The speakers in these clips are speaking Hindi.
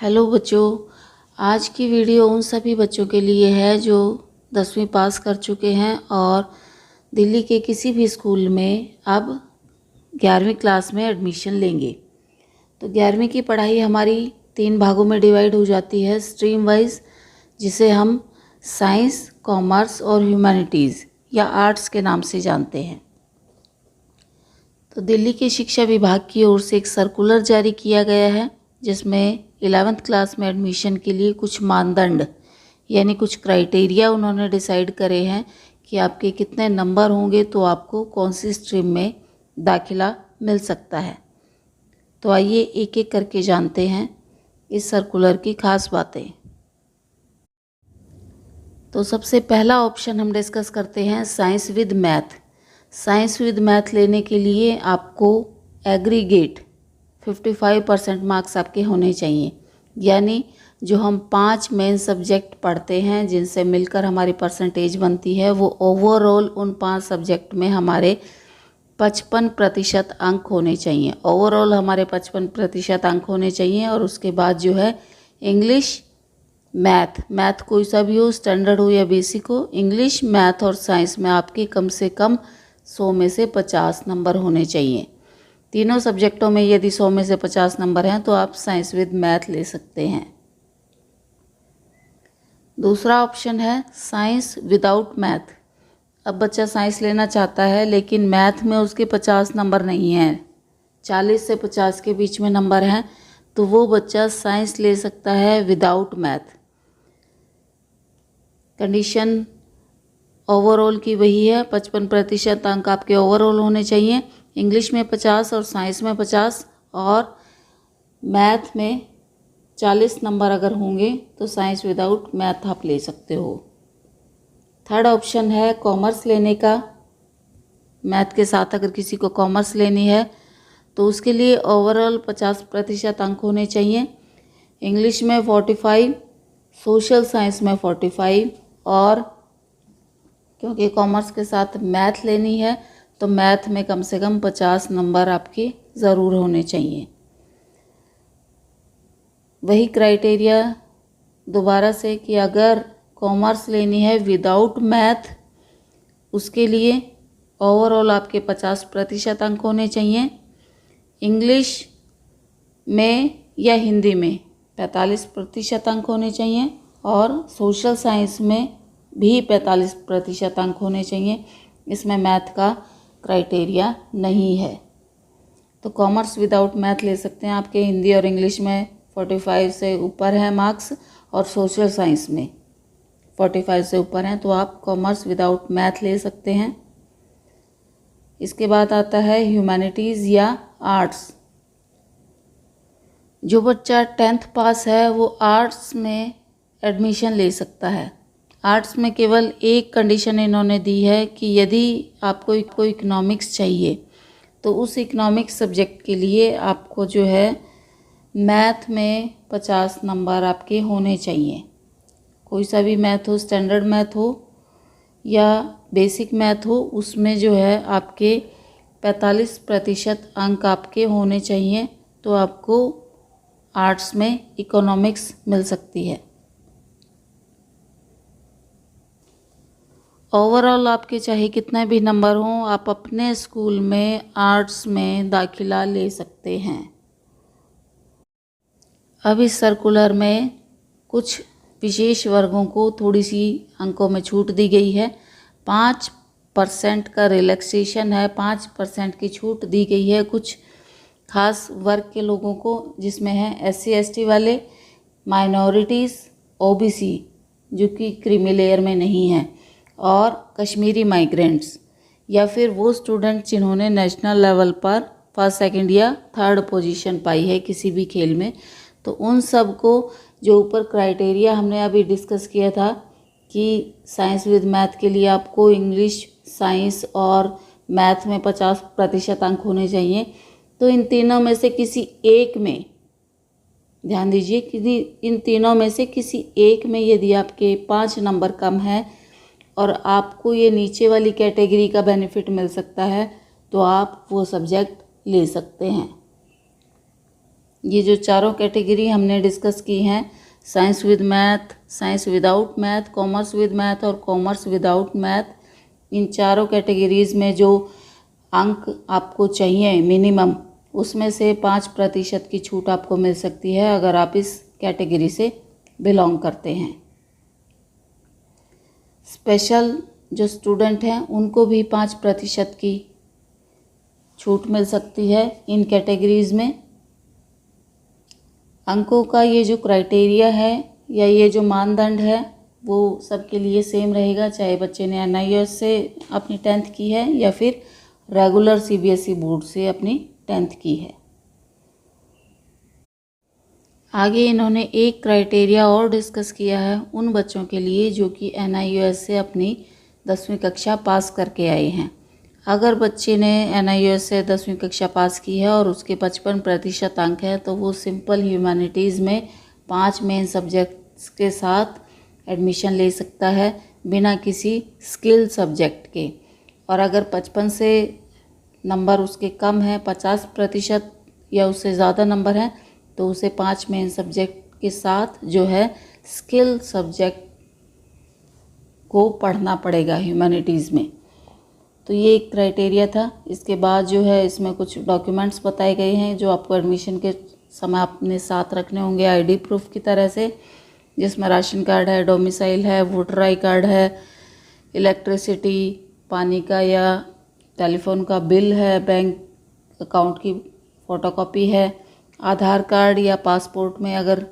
हेलो बच्चों, आज की वीडियो उन सभी बच्चों के लिए है जो 10वीं पास कर चुके हैं और दिल्ली के किसी भी स्कूल में अब 11वीं क्लास में एडमिशन लेंगे। तो 11वीं की पढ़ाई हमारी 3 भागों में डिवाइड हो जाती है स्ट्रीम वाइज, जिसे हम साइंस, कॉमर्स और ह्यूमैनिटीज़ या आर्ट्स के नाम से जानते हैं। तो दिल्ली के शिक्षा विभाग की ओर से एक सर्कुलर जारी किया गया है जिसमें 11वीं क्लास में एडमिशन के लिए कुछ मानदंड यानी कुछ क्राइटेरिया उन्होंने डिसाइड करे हैं कि आपके कितने नंबर होंगे तो आपको कौन सी स्ट्रीम में दाखिला मिल सकता है। तो आइए एक एक करके जानते हैं इस सर्कुलर की खास बातें। तो सबसे पहला ऑप्शन हम डिस्कस करते हैं science with math. Science with math लेने के लिए आपको एग्रीगेट 55% मार्क्स आपके होने चाहिए, यानी जो हम 5 मेन सब्जेक्ट पढ़ते हैं जिनसे मिलकर हमारी परसेंटेज बनती है, वो ओवरऑल उन 5 सब्जेक्ट में हमारे 55% अंक होने चाहिए। ओवरऑल हमारे 55% अंक होने चाहिए। और उसके बाद जो है इंग्लिश, मैथ कोई सा भी हो, स्टैंडर्ड हो या बेसिक हो, इंग्लिश, मैथ और साइंस में आपके कम से कम 100 में से 50 नंबर होने चाहिए। तीनों सब्जेक्टों में यदि 100 में से 50 नंबर हैं तो आप साइंस विद मैथ ले सकते हैं। दूसरा ऑप्शन है साइंस विदाउट मैथ। अब बच्चा साइंस लेना चाहता है लेकिन मैथ में उसके 50 नंबर नहीं हैं, 40 से 50 के बीच में नंबर हैं, तो वो बच्चा साइंस ले सकता है विदाउट मैथ। कंडीशन ओवरऑल की वही है, 55% अंक आपके ओवरऑल होने चाहिए, इंग्लिश में 50 और साइंस में 50 और मैथ में 40 नंबर अगर होंगे तो साइंस विदाउट मैथ आप ले सकते हो। थर्ड ऑप्शन है कॉमर्स लेने का। मैथ के साथ अगर किसी को कॉमर्स लेनी है तो उसके लिए ओवरऑल 50% अंक होने चाहिए, इंग्लिश में 45, सोशल साइंस में 45 और क्योंकि कॉमर्स के साथ मैथ लेनी है तो मैथ में कम से कम 50 नंबर आपके ज़रूर होने चाहिए। वही क्राइटेरिया दोबारा से कि अगर कॉमर्स लेनी है विदाउट मैथ, उसके लिए ओवरऑल आपके 50% अंक होने चाहिए, इंग्लिश में या हिंदी में 45% अंक होने चाहिए और सोशल साइंस में भी 45% अंक होने चाहिए। इसमें मैथ का क्राइटेरिया नहीं है। तो कॉमर्स विदाउट मैथ ले सकते हैं। आपके हिंदी और इंग्लिश में 45 से ऊपर है मार्क्स और सोशल साइंस में 45 से ऊपर हैं तो आप कॉमर्स विदाउट मैथ ले सकते हैं। इसके बाद आता है ह्यूमैनिटीज़ या आर्ट्स। जो बच्चा 10th पास है वो आर्ट्स में एडमिशन ले सकता है। आर्ट्स में केवल एक कंडीशन इन्होंने दी है कि यदि आपको इकोनॉमिक्स चाहिए तो उस इकोनॉमिक्स सब्जेक्ट के लिए आपको जो है मैथ में 50 नंबर आपके होने चाहिए। कोई सा भी मैथ हो, स्टैंडर्ड मैथ हो या बेसिक मैथ हो, उसमें जो है आपके 45% अंक आपके होने चाहिए तो आपको आर्ट्स में इकोनॉमिक्स मिल सकती है। ओवरऑल आपके चाहे कितने भी नंबर हों, आप अपने स्कूल में आर्ट्स में दाखिला ले सकते हैं। अब इस सर्कुलर में कुछ विशेष वर्गों को थोड़ी सी अंकों में छूट दी गई है। 5% का रिलैक्सेशन है, 5% की छूट दी गई है कुछ खास वर्ग के लोगों को, जिसमें है SC ST वाले, माइनॉरिटीज़, OBC जो कि क्रीमी लेयर में नहीं है, और कश्मीरी माइग्रेंट्स, या फिर वो स्टूडेंट जिन्होंने नेशनल लेवल पर फर्स्ट, सेकंड या थर्ड पोजीशन पाई है किसी भी खेल में। तो उन सब को जो ऊपर क्राइटेरिया हमने अभी डिस्कस किया था कि साइंस विद मैथ के लिए आपको इंग्लिश, साइंस और मैथ में 50% अंक होने चाहिए, तो इन तीनों में से किसी एक में, ध्यान दीजिए कि इन तीनों में से किसी एक में यदि आपके 5 नंबर कम है और आपको ये नीचे वाली कैटेगरी का बेनिफिट मिल सकता है तो आप वो सब्जेक्ट ले सकते हैं। ये जो चारों कैटेगरी हमने डिस्कस की हैं, science with math, science without math, commerce with math और कॉमर्स विदाउट मैथ, इन चारों कैटेगरीज़ में जो अंक आपको चाहिए मिनिमम, उसमें से 5% की छूट आपको मिल सकती है अगर आप इस कैटेगरी से बिलोंग करते हैं। स्पेशल जो स्टूडेंट हैं उनको भी 5% की छूट मिल सकती है इन कैटेगरीज़ में। अंकों का ये जो क्राइटेरिया है या ये जो मानदंड है वो सबके लिए सेम रहेगा, चाहे बच्चे ने NIOS से अपनी 10th की है या फिर रेगुलर CBSE बोर्ड से अपनी 10th की है। आगे इन्होंने एक क्राइटेरिया और डिस्कस किया है उन बच्चों के लिए जो कि NIOS से अपनी 10वीं कक्षा पास करके आए हैं। अगर बच्चे ने NIOS से 10वीं कक्षा पास की है और उसके 55% अंक है तो वो सिंपल ह्यूमैनिटीज़ में 5 मेन सब्जेक्ट्स के साथ एडमिशन ले सकता है बिना किसी स्किल सब्जेक्ट के। और अगर 55 से नंबर उसके कम है, 50% या उससे ज़्यादा नंबर है, तो उसे 5 मेन सब्जेक्ट के साथ जो है स्किल सब्जेक्ट को पढ़ना पड़ेगा ह्यूमैनिटीज़ में। तो ये एक क्राइटेरिया था। इसके बाद जो है इसमें कुछ डॉक्यूमेंट्स बताए गए हैं जो आपको एडमिशन के समय अपने साथ रखने होंगे ID प्रूफ की तरह से, जिसमें राशन कार्ड है, डोमिसाइल है, वोटर आई कार्ड है, इलेक्ट्रिसिटी पानी का या टेलीफोन का बिल है, बैंक अकाउंट की फ़ोटोकॉपी है, आधार कार्ड या पासपोर्ट में अगर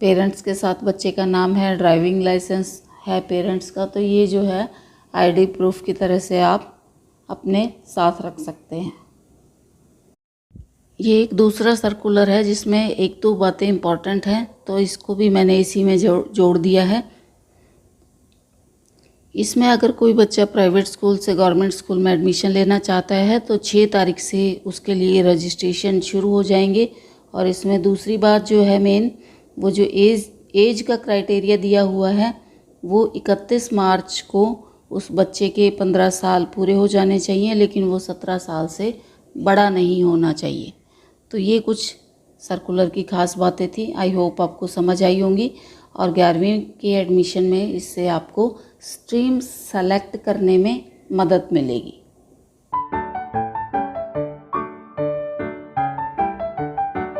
पेरेंट्स के साथ बच्चे का नाम है, ड्राइविंग लाइसेंस है पेरेंट्स का, तो ये जो है ID प्रूफ की तरह से आप अपने साथ रख सकते हैं। ये एक दूसरा सर्कुलर है जिसमें एक दो बातें इम्पॉर्टेंट हैं, तो इसको भी मैंने इसी में जोड़ दिया है। इसमें अगर कोई बच्चा प्राइवेट स्कूल से गवर्नमेंट स्कूल में एडमिशन लेना चाहता है तो 6 तारीख से उसके लिए रजिस्ट्रेशन शुरू हो जाएंगे। और इसमें दूसरी बात जो है मेन, वो जो एज का क्राइटेरिया दिया हुआ है वो 31 मार्च को उस बच्चे के 15 साल पूरे हो जाने चाहिए, लेकिन वो 17 साल से बड़ा नहीं होना चाहिए। तो ये कुछ सर्कुलर की खास बातें थी। आई होप आपको समझ आई होंगी। और 11वीं के एडमिशन में इससे आपको स्ट्रीम सेलेक्ट करने में मदद मिलेगी।